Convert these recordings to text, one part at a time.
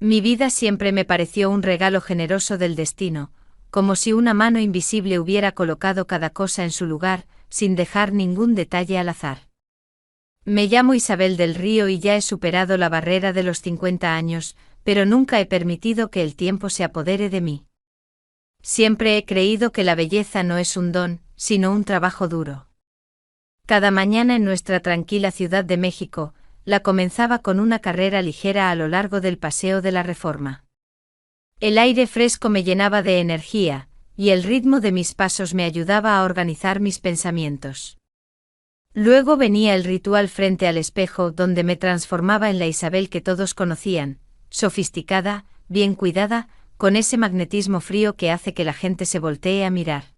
Mi vida siempre me pareció un regalo generoso del destino, como si una mano invisible hubiera colocado cada cosa en su lugar, sin dejar ningún detalle al azar. Me llamo Isabel del Río y ya he superado la barrera de los 50 años, pero nunca he permitido que el tiempo se apodere de mí. Siempre he creído que la belleza no es un don, sino un trabajo duro. Cada mañana en nuestra tranquila Ciudad de México, la comenzaba con una carrera ligera a lo largo del Paseo de la Reforma. El aire fresco me llenaba de energía, y el ritmo de mis pasos me ayudaba a organizar mis pensamientos. Luego venía el ritual frente al espejo donde me transformaba en la Isabel que todos conocían, sofisticada, bien cuidada, con ese magnetismo frío que hace que la gente se voltee a mirar.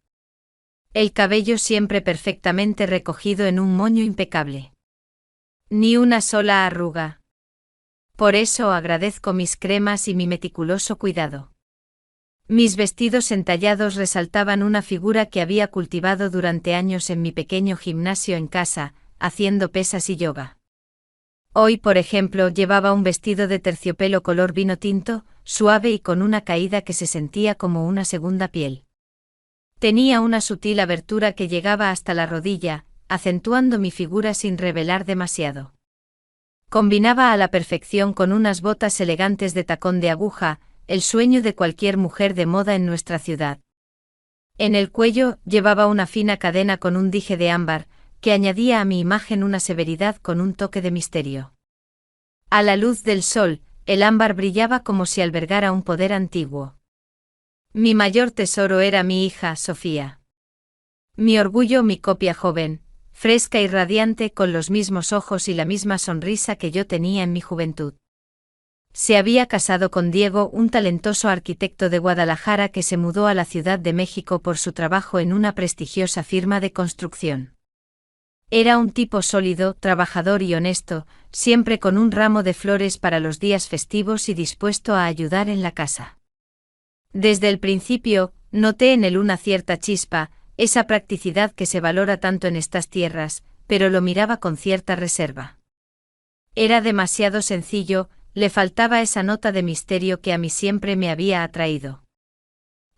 El cabello siempre perfectamente recogido en un moño impecable. Ni una sola arruga. Por eso agradezco mis cremas y mi meticuloso cuidado. Mis vestidos entallados resaltaban una figura que había cultivado durante años en mi pequeño gimnasio en casa, haciendo pesas y yoga. Hoy, por ejemplo, llevaba un vestido de terciopelo color vino tinto, suave y con una caída que se sentía como una segunda piel. Tenía una sutil abertura que llegaba hasta la rodilla, acentuando mi figura sin revelar demasiado. Combinaba a la perfección con unas botas elegantes de tacón de aguja, el sueño de cualquier mujer de moda en nuestra ciudad. En el cuello llevaba una fina cadena con un dije de ámbar, que añadía a mi imagen una severidad con un toque de misterio. A la luz del sol, el ámbar brillaba como si albergara un poder antiguo. Mi mayor tesoro era mi hija, Sofía. Mi orgullo, mi copia joven, fresca y radiante con los mismos ojos y la misma sonrisa que yo tenía en mi juventud. Se había casado con Diego, un talentoso arquitecto de Guadalajara que se mudó a la Ciudad de México por su trabajo en una prestigiosa firma de construcción. Era un tipo sólido, trabajador y honesto, siempre con un ramo de flores para los días festivos y dispuesto a ayudar en la casa. Desde el principio, noté en él una cierta chispa, esa practicidad que se valora tanto en estas tierras, pero lo miraba con cierta reserva. Era demasiado sencillo, le faltaba esa nota de misterio que a mí siempre me había atraído.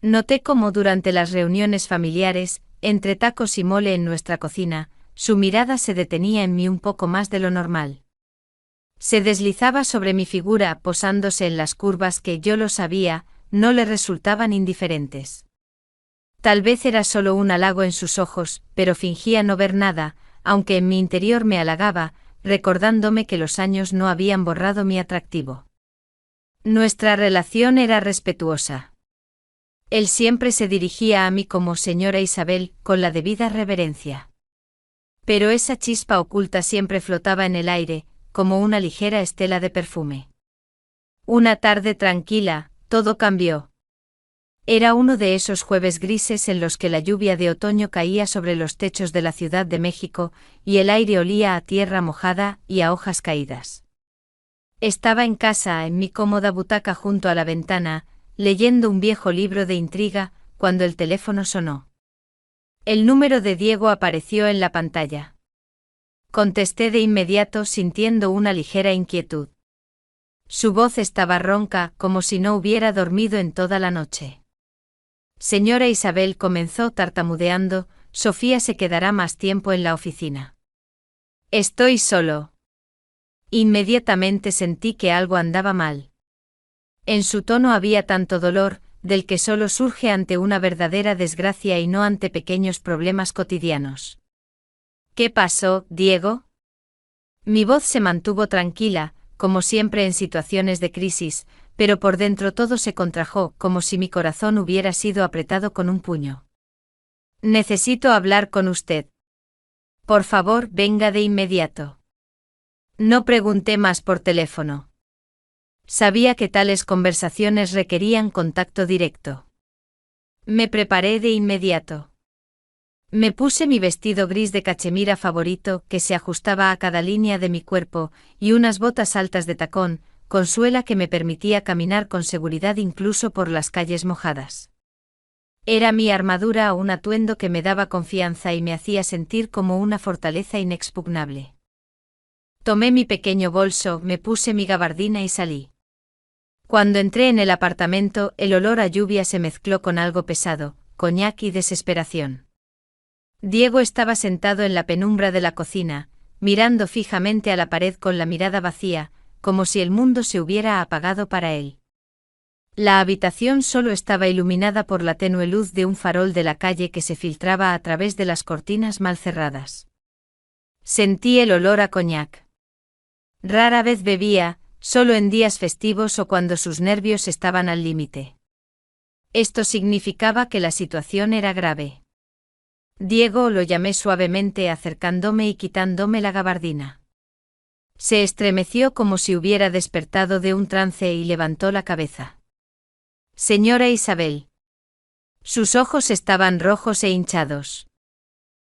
Noté cómo durante las reuniones familiares, entre tacos y mole en nuestra cocina, su mirada se detenía en mí un poco más de lo normal. Se deslizaba sobre mi figura posándose en las curvas que, yo lo sabía, no le resultaban indiferentes. Tal vez era solo un halago en sus ojos, pero fingía no ver nada, aunque en mi interior me halagaba, recordándome que los años no habían borrado mi atractivo. Nuestra relación era respetuosa. Él siempre se dirigía a mí como señora Isabel, con la debida reverencia. Pero esa chispa oculta siempre flotaba en el aire, como una ligera estela de perfume. Una tarde tranquila, todo cambió. Era uno de esos jueves grises en los que la lluvia de otoño caía sobre los techos de la Ciudad de México, y el aire olía a tierra mojada y a hojas caídas. Estaba en casa, en mi cómoda butaca junto a la ventana, leyendo un viejo libro de intriga, cuando el teléfono sonó. El número de Diego apareció en la pantalla. Contesté de inmediato sintiendo una ligera inquietud. Su voz estaba ronca, como si no hubiera dormido en toda la noche. Señora Isabel, comenzó tartamudeando, Sofía se quedará más tiempo en la oficina. Estoy solo. Inmediatamente sentí que algo andaba mal. En su tono había tanto dolor, del que solo surge ante una verdadera desgracia y no ante pequeños problemas cotidianos. ¿Qué pasó, Diego? Mi voz se mantuvo tranquila, como siempre en situaciones de crisis, pero por dentro todo se contrajo, como si mi corazón hubiera sido apretado con un puño. Necesito hablar con usted. Por favor, venga de inmediato. No pregunté más por teléfono. Sabía que tales conversaciones requerían contacto directo. Me preparé de inmediato. Me puse mi vestido gris de cachemira favorito que se ajustaba a cada línea de mi cuerpo, y unas botas altas de tacón, con suela que me permitía caminar con seguridad incluso por las calles mojadas. Era mi armadura, un atuendo que me daba confianza y me hacía sentir como una fortaleza inexpugnable. Tomé mi pequeño bolso, me puse mi gabardina y salí. Cuando entré en el apartamento, el olor a lluvia se mezcló con algo pesado, coñac y desesperación. Diego estaba sentado en la penumbra de la cocina, mirando fijamente a la pared con la mirada vacía, como si el mundo se hubiera apagado para él. La habitación solo estaba iluminada por la tenue luz de un farol de la calle que se filtraba a través de las cortinas mal cerradas. Sentí el olor a coñac. Rara vez bebía, solo en días festivos o cuando sus nervios estaban al límite. Esto significaba que la situación era grave. Diego, lo llamé suavemente acercándome y quitándome la gabardina. Se estremeció como si hubiera despertado de un trance y levantó la cabeza. Señora Isabel. Sus ojos estaban rojos e hinchados.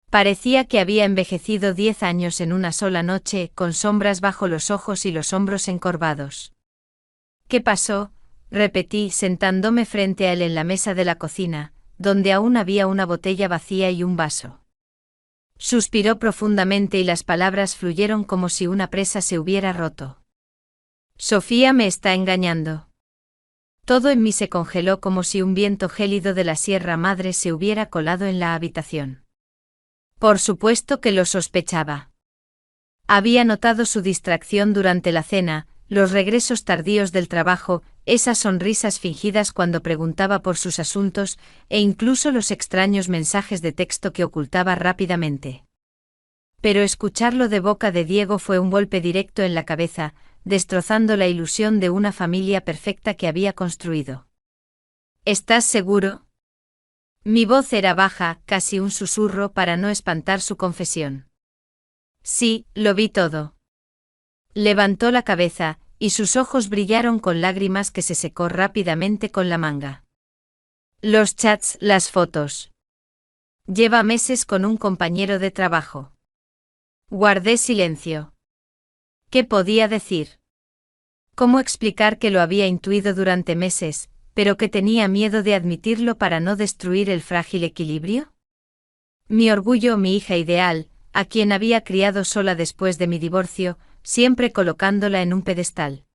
Parecía que había envejecido 10 años en una sola noche, con sombras bajo los ojos y los hombros encorvados. ¿Qué pasó?, repetí, sentándome frente a él en la mesa de la cocina, donde aún había una botella vacía y un vaso. Suspiró profundamente y las palabras fluyeron como si una presa se hubiera roto. Sofía me está engañando. Todo en mí se congeló como si un viento gélido de la Sierra Madre se hubiera colado en la habitación. Por supuesto que lo sospechaba. Había notado su distracción durante la cena, los regresos tardíos del trabajo, esas sonrisas fingidas cuando preguntaba por sus asuntos, e incluso los extraños mensajes de texto que ocultaba rápidamente. Pero escucharlo de boca de Diego fue un golpe directo en la cabeza, destrozando la ilusión de una familia perfecta que había construido. ¿Estás seguro? Mi voz era baja, casi un susurro para no espantar su confesión. Sí, lo vi todo. Levantó la cabeza, y sus ojos brillaron con lágrimas que se secó rápidamente con la manga. Los chats, las fotos. Lleva meses con un compañero de trabajo. Guardé silencio. ¿Qué podía decir? ¿Cómo explicar que lo había intuido durante meses, pero que tenía miedo de admitirlo para no destruir el frágil equilibrio? Mi orgullo, mi hija ideal, a quien había criado sola después de mi divorcio, siempre colocándola en un pedestal.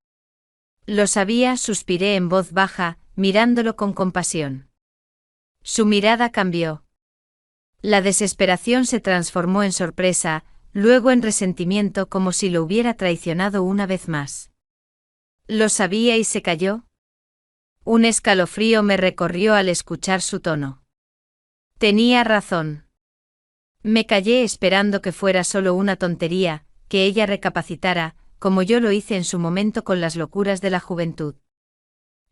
Lo sabía, suspiré en voz baja, mirándolo con compasión. Su mirada cambió. La desesperación se transformó en sorpresa, luego en resentimiento como si lo hubiera traicionado una vez más. ¿Lo sabía y se calló? Un escalofrío me recorrió al escuchar su tono. Tenía razón. Me callé esperando que fuera solo una tontería, que ella recapacitara, como yo lo hice en su momento con las locuras de la juventud.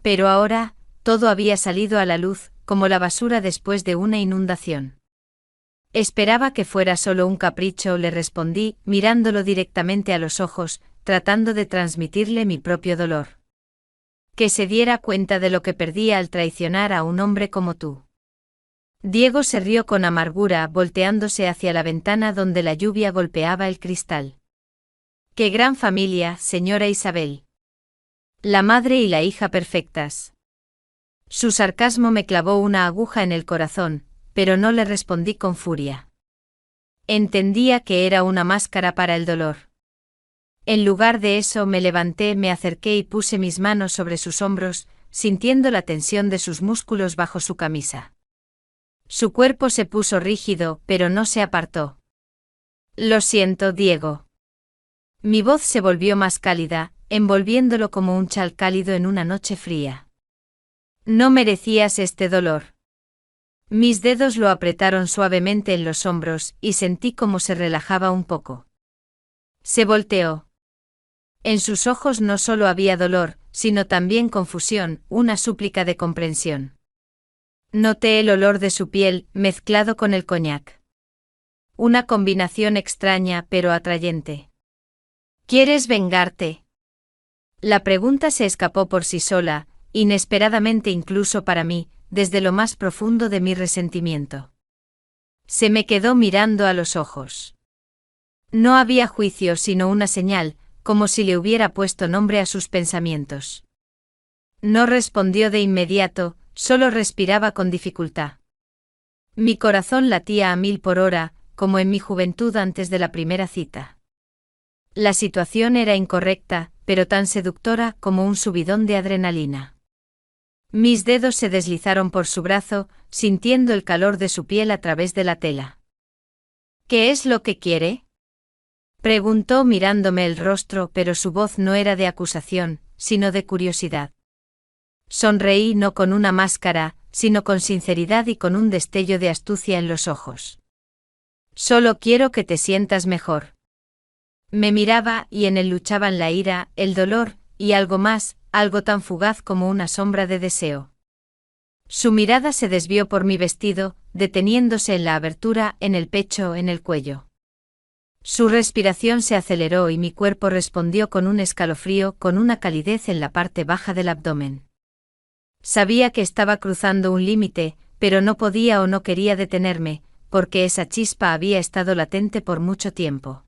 Pero ahora, todo había salido a la luz, como la basura después de una inundación. Esperaba que fuera solo un capricho, le respondí, mirándolo directamente a los ojos, tratando de transmitirle mi propio dolor. Que se diera cuenta de lo que perdía al traicionar a un hombre como tú. Diego se rió con amargura, volteándose hacia la ventana donde la lluvia golpeaba el cristal. ¡Qué gran familia, señora Isabel! La madre y la hija perfectas. Su sarcasmo me clavó una aguja en el corazón, pero no le respondí con furia. Entendía que era una máscara para el dolor. En lugar de eso me levanté, me acerqué y puse mis manos sobre sus hombros, sintiendo la tensión de sus músculos bajo su camisa. Su cuerpo se puso rígido, pero no se apartó. Lo siento, Diego. Mi voz se volvió más cálida, envolviéndolo como un chal cálido en una noche fría. No merecías este dolor. Mis dedos lo apretaron suavemente en los hombros y sentí cómo se relajaba un poco. Se volteó. En sus ojos no solo había dolor, sino también confusión, una súplica de comprensión. Noté el olor de su piel, mezclado con el coñac. Una combinación extraña pero atrayente. ¿Quieres vengarte? La pregunta se escapó por sí sola, inesperadamente incluso para mí, desde lo más profundo de mi resentimiento. Se me quedó mirando a los ojos. No había juicio sino una señal, como si le hubiera puesto nombre a sus pensamientos. No respondió de inmediato, solo respiraba con dificultad. Mi corazón latía a 1000 por hora, como en mi juventud antes de la primera cita. La situación era incorrecta, pero tan seductora como un subidón de adrenalina. Mis dedos se deslizaron por su brazo, sintiendo el calor de su piel a través de la tela. ¿Qué es lo que quiere?, preguntó mirándome el rostro, pero su voz no era de acusación, sino de curiosidad. Sonreí no con una máscara, sino con sinceridad y con un destello de astucia en los ojos. Solo quiero que te sientas mejor. Me miraba y en él luchaban la ira, el dolor, y algo más, algo tan fugaz como una sombra de deseo. Su mirada se desvió por mi vestido, deteniéndose en la abertura, en el pecho, en el cuello. Su respiración se aceleró y mi cuerpo respondió con un escalofrío, con una calidez en la parte baja del abdomen. Sabía que estaba cruzando un límite, pero no podía o no quería detenerme, porque esa chispa había estado latente por mucho tiempo.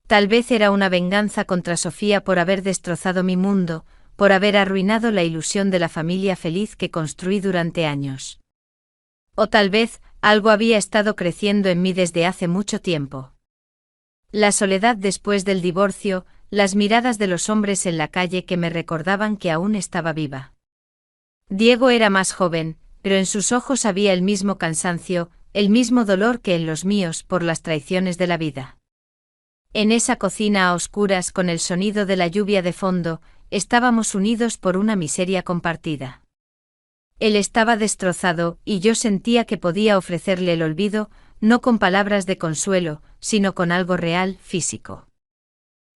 Tal vez era una venganza contra Sofía por haber destrozado mi mundo, por haber arruinado la ilusión de la familia feliz que construí durante años. O tal vez, algo había estado creciendo en mí desde hace mucho tiempo. La soledad después del divorcio, las miradas de los hombres en la calle que me recordaban que aún estaba viva. Diego era más joven, pero en sus ojos había el mismo cansancio, el mismo dolor que en los míos por las traiciones de la vida. En esa cocina a oscuras con el sonido de la lluvia de fondo, estábamos unidos por una miseria compartida. Él estaba destrozado y yo sentía que podía ofrecerle el olvido, no con palabras de consuelo, sino con algo real, físico.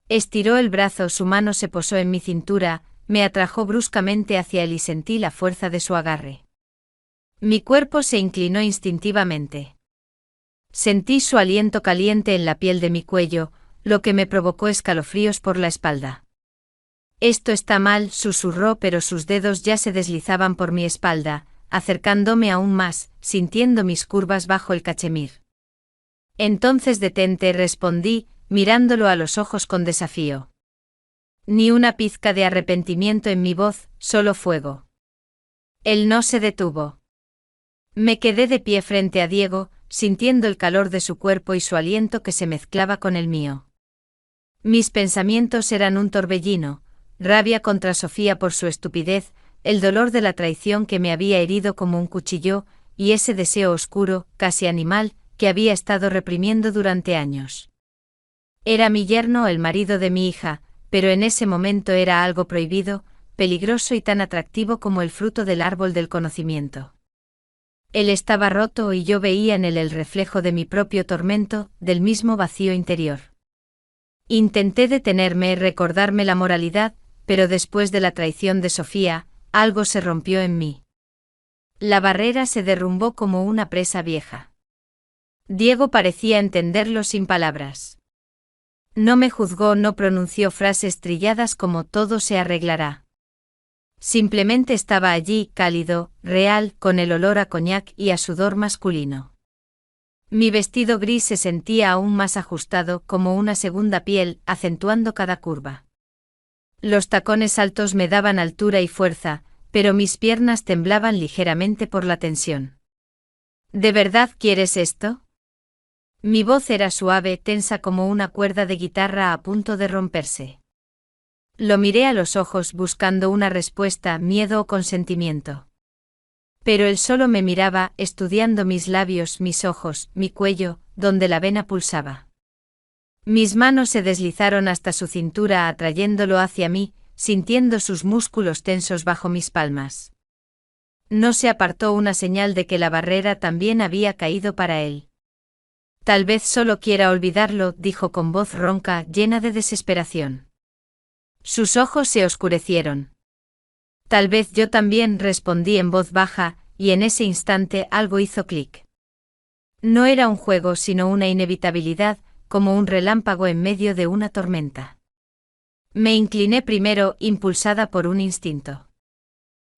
Estiró el brazo, su mano se posó en mi cintura, me atrajo bruscamente hacia él y sentí la fuerza de su agarre. Mi cuerpo se inclinó instintivamente. Sentí su aliento caliente en la piel de mi cuello, lo que me provocó escalofríos por la espalda. Esto está mal, susurró, pero sus dedos ya se deslizaban por mi espalda, acercándome aún más, sintiendo mis curvas bajo el cachemir. Entonces detente, respondí, mirándolo a los ojos con desafío. Ni una pizca de arrepentimiento en mi voz, solo fuego. Él no se detuvo. Me quedé de pie frente a Diego, sintiendo el calor de su cuerpo y su aliento que se mezclaba con el mío. Mis pensamientos eran un torbellino, rabia contra Sofía por su estupidez, el dolor de la traición que me había herido como un cuchillo, y ese deseo oscuro, casi animal, que había estado reprimiendo durante años. Era mi yerno, el marido de mi hija, pero en ese momento era algo prohibido, peligroso y tan atractivo como el fruto del árbol del conocimiento. Él estaba roto y yo veía en él el reflejo de mi propio tormento, del mismo vacío interior. Intenté detenerme, recordarme la moralidad, pero después de la traición de Sofía, algo se rompió en mí. La barrera se derrumbó como una presa vieja. Diego parecía entenderlo sin palabras. No me juzgó, no pronunció frases trilladas como todo se arreglará. Simplemente estaba allí, cálido, real, con el olor a coñac y a sudor masculino. Mi vestido gris se sentía aún más ajustado, como una segunda piel, acentuando cada curva. Los tacones altos me daban altura y fuerza, pero mis piernas temblaban ligeramente por la tensión. ¿De verdad quieres esto? Mi voz era suave, tensa como una cuerda de guitarra a punto de romperse. Lo miré a los ojos buscando una respuesta, miedo o consentimiento. Pero él solo me miraba, estudiando mis labios, mis ojos, mi cuello, donde la vena pulsaba. Mis manos se deslizaron hasta su cintura atrayéndolo hacia mí, sintiendo sus músculos tensos bajo mis palmas. No se apartó, una señal de que la barrera también había caído para él. Tal vez solo quiera olvidarlo, dijo con voz ronca, llena de desesperación. Sus ojos se oscurecieron. Tal vez yo también, respondí en voz baja, y en ese instante algo hizo clic. No era un juego sino una inevitabilidad, como un relámpago en medio de una tormenta. Me incliné primero, impulsada por un instinto.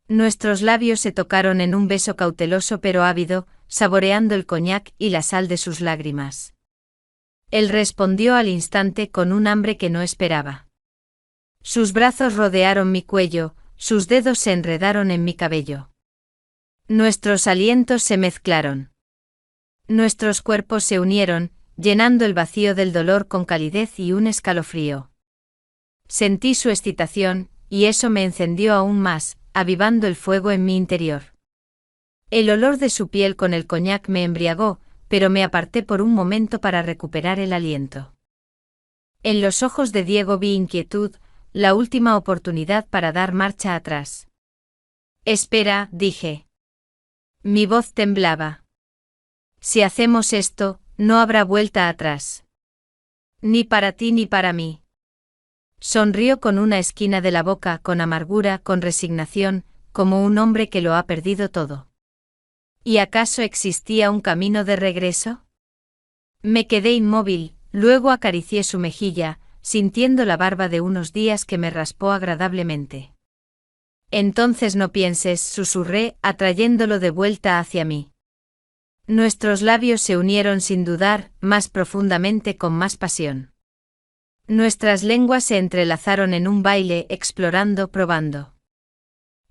Nuestros labios se tocaron en un beso cauteloso pero ávido, saboreando el coñac y la sal de sus lágrimas. Él respondió al instante con un hambre que no esperaba. Sus brazos rodearon mi cuello, sus dedos se enredaron en mi cabello. Nuestros alientos se mezclaron. Nuestros cuerpos se unieron, llenando el vacío del dolor con calidez y un escalofrío. Sentí su excitación, y eso me encendió aún más, avivando el fuego en mi interior. El olor de su piel con el coñac me embriagó, pero me aparté por un momento para recuperar el aliento. En los ojos de Diego vi inquietud, la última oportunidad para dar marcha atrás. Espera, dije. Mi voz temblaba. Si hacemos esto, no habrá vuelta atrás. Ni para ti ni para mí. Sonrió con una esquina de la boca, con amargura, con resignación, como un hombre que lo ha perdido todo. ¿Y acaso existía un camino de regreso? Me quedé inmóvil, luego acaricié su mejilla, sintiendo la barba de unos días que me raspó agradablemente. Entonces no pienses, susurré, atrayéndolo de vuelta hacia mí. Nuestros labios se unieron sin dudar, más profundamente, con más pasión. Nuestras lenguas se entrelazaron en un baile, explorando, probando.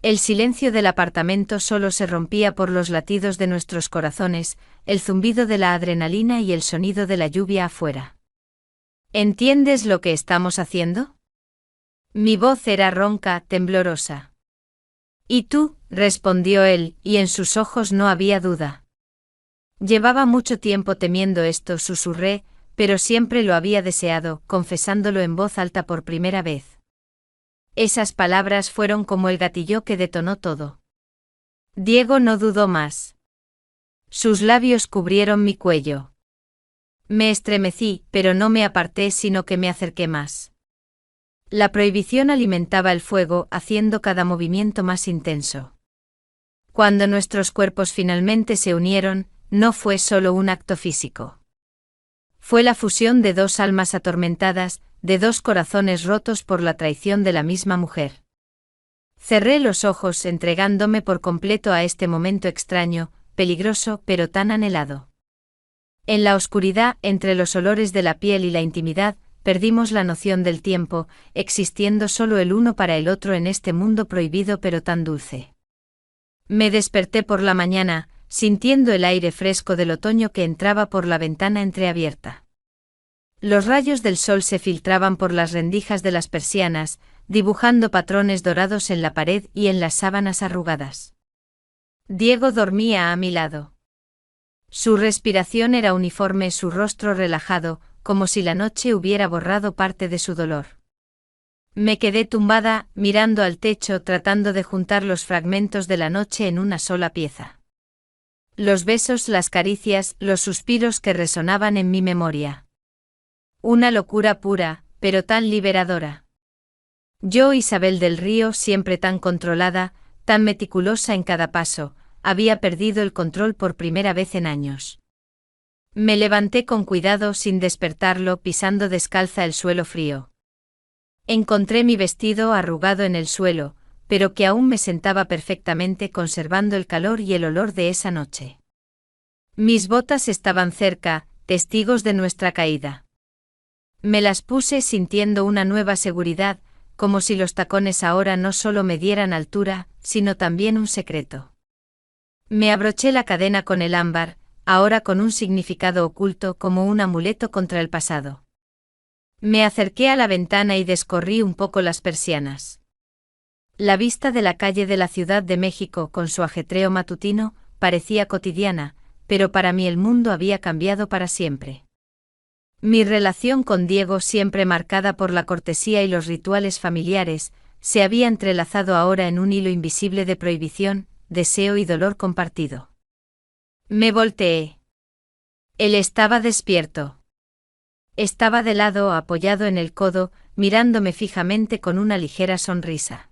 El silencio del apartamento solo se rompía por los latidos de nuestros corazones, el zumbido de la adrenalina y el sonido de la lluvia afuera. ¿Entiendes lo que estamos haciendo? Mi voz era ronca, temblorosa. ¿Y tú?, respondió él, y en sus ojos no había duda. Llevaba mucho tiempo temiendo esto, susurré, pero siempre lo había deseado, confesándolo en voz alta por primera vez. Esas palabras fueron como el gatillo que detonó todo. Diego no dudó más. Sus labios cubrieron mi cuello. Me estremecí, pero no me aparté, sino que me acerqué más. La prohibición alimentaba el fuego, haciendo cada movimiento más intenso. Cuando nuestros cuerpos finalmente se unieron, no fue solo un acto físico. Fue la fusión de dos almas atormentadas, de dos corazones rotos por la traición de la misma mujer. Cerré los ojos, entregándome por completo a este momento extraño, peligroso, pero tan anhelado. En la oscuridad, entre los olores de la piel y la intimidad, perdimos la noción del tiempo, existiendo solo el uno para el otro en este mundo prohibido pero tan dulce. Me desperté por la mañana, sintiendo el aire fresco del otoño que entraba por la ventana entreabierta. Los rayos del sol se filtraban por las rendijas de las persianas, dibujando patrones dorados en la pared y en las sábanas arrugadas. Diego dormía a mi lado. Su respiración era uniforme, su rostro relajado, como si la noche hubiera borrado parte de su dolor. Me quedé tumbada, mirando al techo, tratando de juntar los fragmentos de la noche en una sola pieza. Los besos, las caricias, los suspiros que resonaban en mi memoria. Una locura pura, pero tan liberadora. Yo, Isabel del Río, siempre tan controlada, tan meticulosa en cada paso, había perdido el control por primera vez en años. Me levanté con cuidado sin despertarlo, pisando descalza el suelo frío. Encontré mi vestido arrugado en el suelo, pero que aún me sentaba perfectamente, conservando el calor y el olor de esa noche. Mis botas estaban cerca, testigos de nuestra caída. Me las puse sintiendo una nueva seguridad, como si los tacones ahora no solo me dieran altura, sino también un secreto. Me abroché la cadena con el ámbar, ahora con un significado oculto, como un amuleto contra el pasado. Me acerqué a la ventana y descorrí un poco las persianas. La vista de la calle de la Ciudad de México, con su ajetreo matutino, parecía cotidiana, pero para mí el mundo había cambiado para siempre. Mi relación con Diego, siempre marcada por la cortesía y los rituales familiares, se había entrelazado ahora en un hilo invisible de prohibición, deseo y dolor compartido. Me volteé. Él estaba despierto. Estaba de lado, apoyado en el codo, mirándome fijamente con una ligera sonrisa.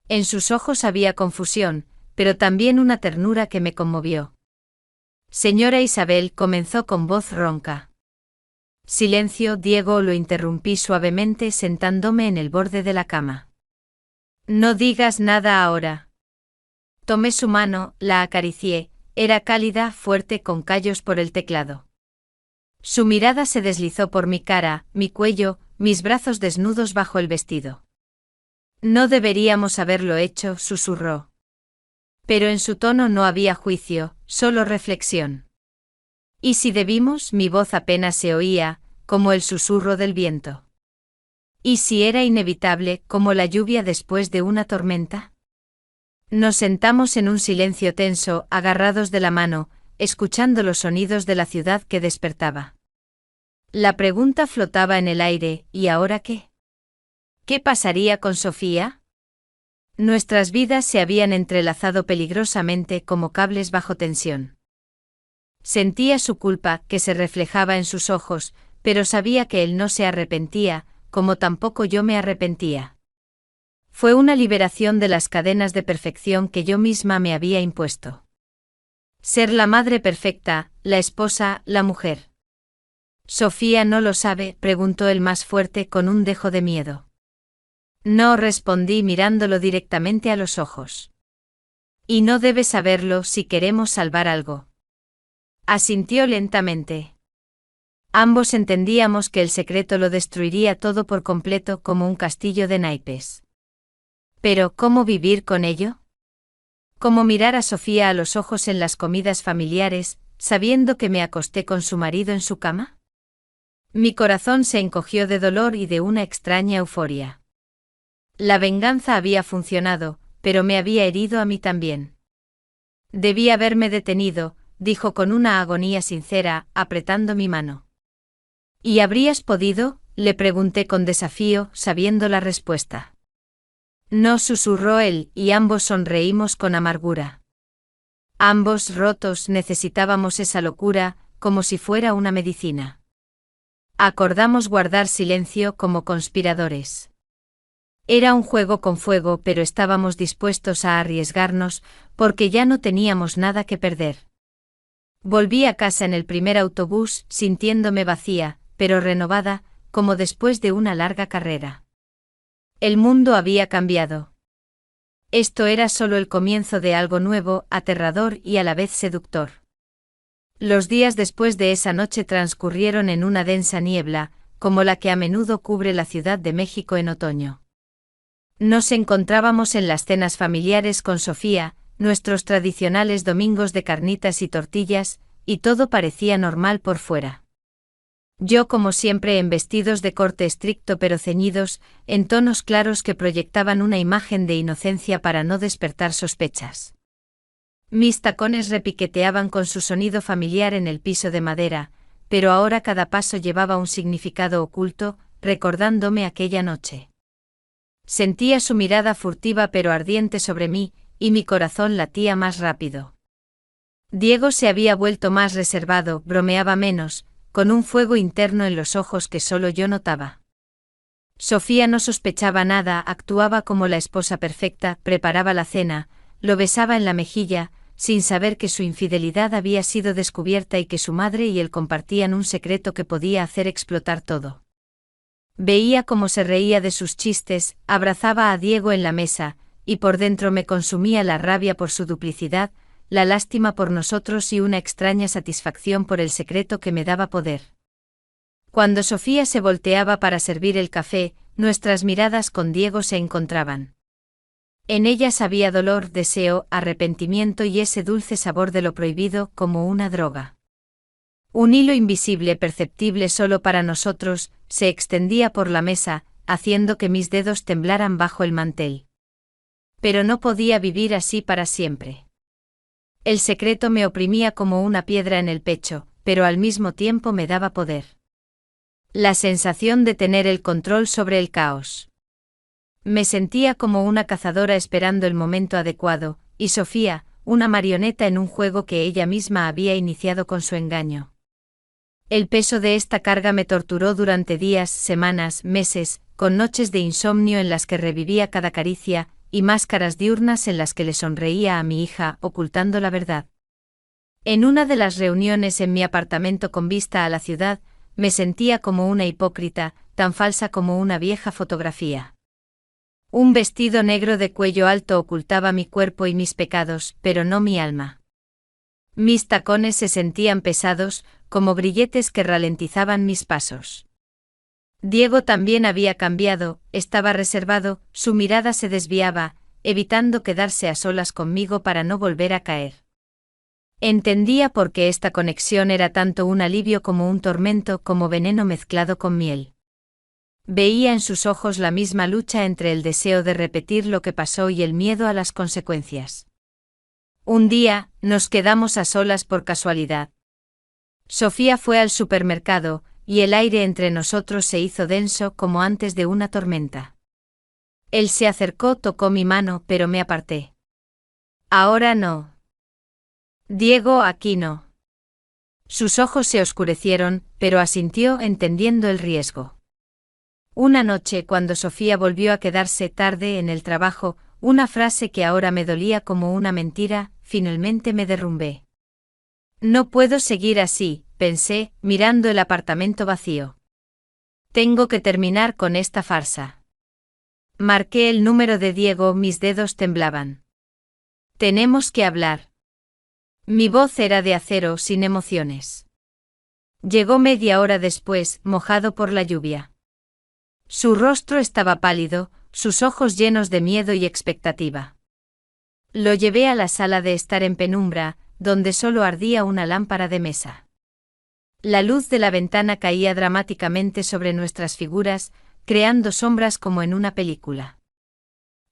En sus ojos había confusión, pero también una ternura que me conmovió. Señora Isabel, comenzó con voz ronca. Silencio, Diego, lo interrumpí suavemente, sentándome en el borde de la cama. No digas nada ahora. Tomé su mano, la acaricié, era cálida, fuerte, con callos por el teclado. Su mirada se deslizó por mi cara, mi cuello, mis brazos desnudos bajo el vestido. No deberíamos haberlo hecho, susurró. Pero en su tono no había juicio, solo reflexión. ¿Y si debimos? Mi voz apenas se oía, como el susurro del viento. ¿Y si era inevitable, como la lluvia después de una tormenta? Nos sentamos en un silencio tenso, agarrados de la mano, escuchando los sonidos de la ciudad que despertaba. La pregunta flotaba en el aire, ¿y ahora qué? ¿Qué pasaría con Sofía? Nuestras vidas se habían entrelazado peligrosamente como cables bajo tensión. Sentía su culpa, que se reflejaba en sus ojos, pero sabía que él no se arrepentía, como tampoco yo me arrepentía. Fue una liberación de las cadenas de perfección que yo misma me había impuesto. Ser la madre perfecta, la esposa, la mujer. ¿Sofía no lo sabe?, preguntó el más fuerte con un dejo de miedo. No, respondí mirándolo directamente a los ojos. Y no debe saberlo si queremos salvar algo. Asintió lentamente. Ambos entendíamos que el secreto lo destruiría todo por completo como un castillo de naipes. Pero, ¿cómo vivir con ello? ¿Cómo mirar a Sofía a los ojos en las comidas familiares, sabiendo que me acosté con su marido en su cama? Mi corazón se encogió de dolor y de una extraña euforia. La venganza había funcionado, pero me había herido a mí también. Debí haberme detenido, dijo con una agonía sincera, apretando mi mano. ¿Y habrías podido?, le pregunté con desafío, sabiendo la respuesta. No, susurró él, y ambos sonreímos con amargura. Ambos rotos necesitábamos esa locura, como si fuera una medicina. Acordamos guardar silencio como conspiradores. Era un juego con fuego, pero estábamos dispuestos a arriesgarnos, porque ya no teníamos nada que perder. Volví a casa en el primer autobús, sintiéndome vacía, pero renovada, como después de una larga carrera. El mundo había cambiado. Esto era solo el comienzo de algo nuevo, aterrador y a la vez seductor. Los días después de esa noche transcurrieron en una densa niebla, como la que a menudo cubre la Ciudad de México en otoño. Nos encontrábamos en las cenas familiares con Sofía, nuestros tradicionales domingos de carnitas y tortillas, y todo parecía normal por fuera. Yo, como siempre, en vestidos de corte estricto pero ceñidos, en tonos claros que proyectaban una imagen de inocencia para no despertar sospechas. Mis tacones repiqueteaban con su sonido familiar en el piso de madera, pero ahora cada paso llevaba un significado oculto, recordándome aquella noche. Sentía su mirada furtiva pero ardiente sobre mí, y mi corazón latía más rápido. Diego se había vuelto más reservado, bromeaba menos, con un fuego interno en los ojos que solo yo notaba. Sofía no sospechaba nada, actuaba como la esposa perfecta, preparaba la cena, lo besaba en la mejilla, sin saber que su infidelidad había sido descubierta y que su madre y él compartían un secreto que podía hacer explotar todo. Veía cómo se reía de sus chistes, abrazaba a Diego en la mesa, y por dentro me consumía la rabia por su duplicidad, la lástima por nosotros y una extraña satisfacción por el secreto que me daba poder. Cuando Sofía se volteaba para servir el café, nuestras miradas con Diego se encontraban. En ellas había dolor, deseo, arrepentimiento y ese dulce sabor de lo prohibido, como una droga. Un hilo invisible perceptible solo para nosotros, se extendía por la mesa, haciendo que mis dedos temblaran bajo el mantel. Pero no podía vivir así para siempre. El secreto me oprimía como una piedra en el pecho, pero al mismo tiempo me daba poder. La sensación de tener el control sobre el caos. Me sentía como una cazadora esperando el momento adecuado, y Sofía, una marioneta en un juego que ella misma había iniciado con su engaño. El peso de esta carga me torturó durante días, semanas, meses, con noches de insomnio en las que revivía cada caricia, y máscaras diurnas en las que le sonreía a mi hija, ocultando la verdad. En una de las reuniones en mi apartamento con vista a la ciudad, me sentía como una hipócrita, tan falsa como una vieja fotografía. Un vestido negro de cuello alto ocultaba mi cuerpo y mis pecados, pero no mi alma. Mis tacones se sentían pesados, como grilletes que ralentizaban mis pasos. Diego también había cambiado, estaba reservado, su mirada se desviaba, evitando quedarse a solas conmigo para no volver a caer. Entendía por qué esta conexión era tanto un alivio como un tormento, como veneno mezclado con miel. Veía en sus ojos la misma lucha entre el deseo de repetir lo que pasó y el miedo a las consecuencias. Un día, nos quedamos a solas por casualidad. Sofía fue al supermercado, y el aire entre nosotros se hizo denso como antes de una tormenta. Él se acercó, tocó mi mano, pero me aparté. Ahora no. Diego, aquí no. Sus ojos se oscurecieron, pero asintió entendiendo el riesgo. Una noche, cuando Sofía volvió a quedarse tarde en el trabajo, una frase que ahora me dolía como una mentira, finalmente me derrumbé. No puedo seguir así, pensé, mirando el apartamento vacío. Tengo que terminar con esta farsa. Marqué el número de Diego, mis dedos temblaban. Tenemos que hablar. Mi voz era de acero, sin emociones. Llegó media hora después, mojado por la lluvia. Su rostro estaba pálido, sus ojos llenos de miedo y expectativa. Lo llevé a la sala de estar en penumbra, donde solo ardía una lámpara de mesa. La luz de la ventana caía dramáticamente sobre nuestras figuras, creando sombras como en una película.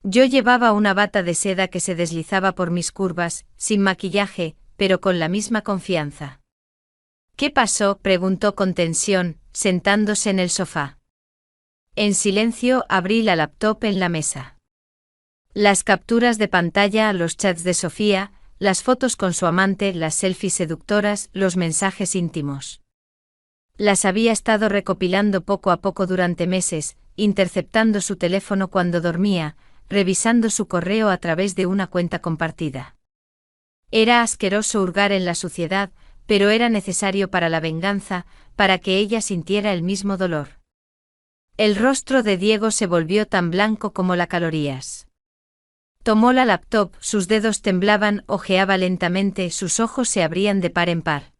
Yo llevaba una bata de seda que se deslizaba por mis curvas, sin maquillaje, pero con la misma confianza. ¿Qué pasó?, preguntó con tensión, sentándose en el sofá. En silencio abrí la laptop en la mesa. Las capturas de pantalla, los chats de Sofía, las fotos con su amante, las selfies seductoras, los mensajes íntimos. Las había estado recopilando poco a poco durante meses, interceptando su teléfono cuando dormía, revisando su correo a través de una cuenta compartida. Era asqueroso hurgar en la suciedad, pero era necesario para la venganza, para que ella sintiera el mismo dolor. El rostro de Diego se volvió tan blanco como las calorías. Tomó la laptop, sus dedos temblaban, hojeaba lentamente, sus ojos se abrían de par en par.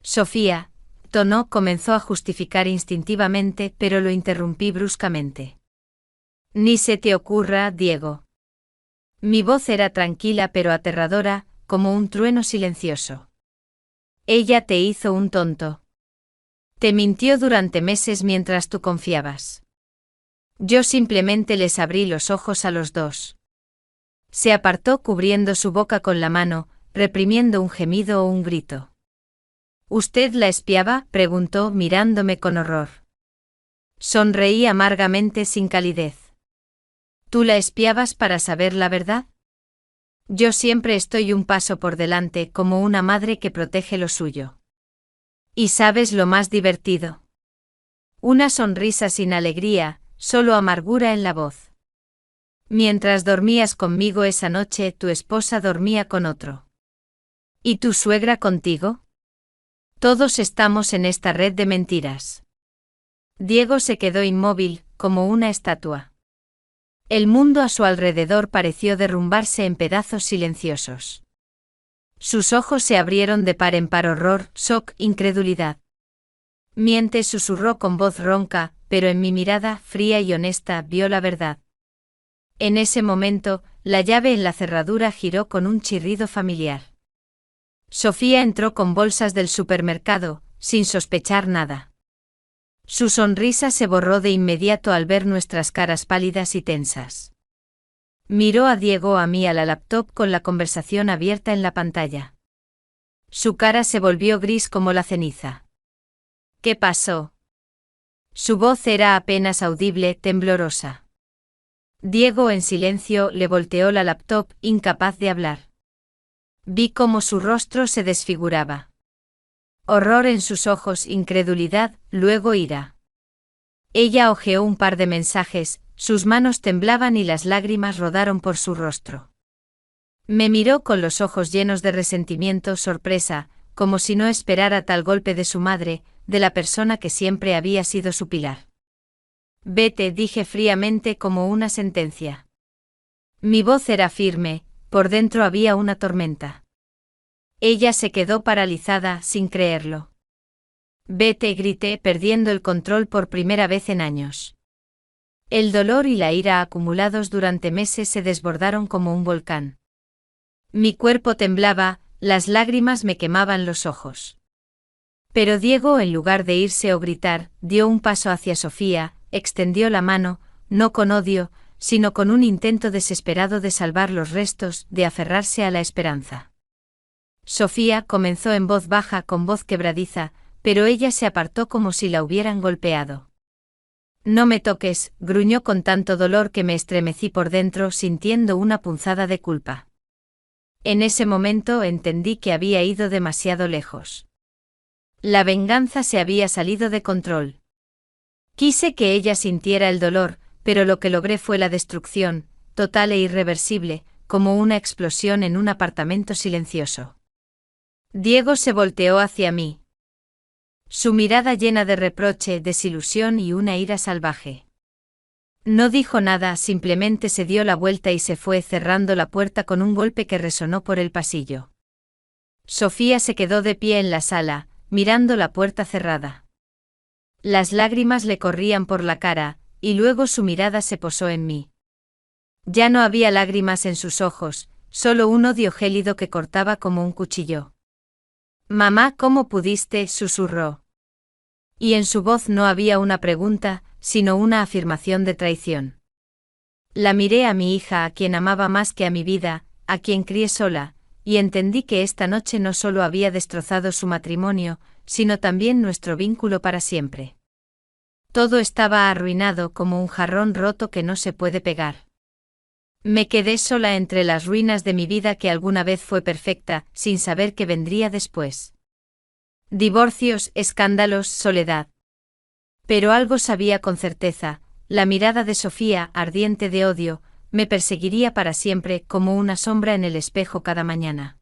Sofía, tonó, comenzó a justificar instintivamente, pero lo interrumpí bruscamente. Ni se te ocurra, Diego. Mi voz era tranquila pero aterradora, como un trueno silencioso. Ella te hizo un tonto. Te mintió durante meses mientras tú confiabas. Yo simplemente les abrí los ojos a los dos. Se apartó cubriendo su boca con la mano, reprimiendo un gemido o un grito. ¿Usted la espiaba?, preguntó mirándome con horror. Sonreí amargamente sin calidez. ¿Tú la espiabas para saber la verdad? Yo siempre estoy un paso por delante, como una madre que protege lo suyo. ¿Y sabes lo más divertido? Una sonrisa sin alegría, solo amargura en la voz. Mientras dormías conmigo esa noche, tu esposa dormía con otro. ¿Y tu suegra contigo? Todos estamos en esta red de mentiras. Diego se quedó inmóvil, como una estatua. El mundo a su alrededor pareció derrumbarse en pedazos silenciosos. Sus ojos se abrieron de par en par, horror, shock, incredulidad. Miente, susurró con voz ronca, pero en mi mirada, fría y honesta, vio la verdad. En ese momento, la llave en la cerradura giró con un chirrido familiar. Sofía entró con bolsas del supermercado, sin sospechar nada. Su sonrisa se borró de inmediato al ver nuestras caras pálidas y tensas. Miró a Diego, a mí, a la laptop con la conversación abierta en la pantalla. Su cara se volvió gris como la ceniza. ¿Qué pasó? Su voz era apenas audible, temblorosa. Diego, en silencio, le volteó la laptop, incapaz de hablar. Vi cómo su rostro se desfiguraba. Horror en sus ojos, incredulidad, luego ira. Ella hojeó un par de mensajes, sus manos temblaban y las lágrimas rodaron por su rostro. Me miró con los ojos llenos de resentimiento, sorpresa, como si no esperara tal golpe de su madre, de la persona que siempre había sido su pilar. Vete, dije fríamente como una sentencia. Mi voz era firme, por dentro había una tormenta. Ella se quedó paralizada, sin creerlo. Vete, grité, perdiendo el control por primera vez en años. El dolor y la ira acumulados durante meses se desbordaron como un volcán. Mi cuerpo temblaba, las lágrimas me quemaban los ojos. Pero Diego, en lugar de irse o gritar, dio un paso hacia Sofía, extendió la mano, no con odio, sino con un intento desesperado de salvar los restos, de aferrarse a la esperanza. Sofía comenzó en voz baja con voz quebradiza, pero ella se apartó como si la hubieran golpeado. No me toques, gruñó con tanto dolor que me estremecí por dentro sintiendo una punzada de culpa. En ese momento entendí que había ido demasiado lejos. La venganza se había salido de control. Quise que ella sintiera el dolor, pero lo que logré fue la destrucción, total e irreversible, como una explosión en un apartamento silencioso. Diego se volteó hacia mí. Su mirada llena de reproche, desilusión y una ira salvaje. No dijo nada, simplemente se dio la vuelta y se fue cerrando la puerta con un golpe que resonó por el pasillo. Sofía se quedó de pie en la sala, mirando la puerta cerrada. Las lágrimas le corrían por la cara, y luego su mirada se posó en mí. Ya no había lágrimas en sus ojos, solo un odio gélido que cortaba como un cuchillo. «Mamá, ¿cómo pudiste?», susurró. Y en su voz no había una pregunta, sino una afirmación de traición. La miré a mi hija, a quien amaba más que a mi vida, a quien crié sola, y entendí que esta noche no solo había destrozado su matrimonio, sino también nuestro vínculo para siempre. Todo estaba arruinado como un jarrón roto que no se puede pegar. Me quedé sola entre las ruinas de mi vida que alguna vez fue perfecta, sin saber qué vendría después. Divorcios, escándalos, soledad. Pero algo sabía con certeza, la mirada de Sofía, ardiente de odio, me perseguiría para siempre como una sombra en el espejo cada mañana.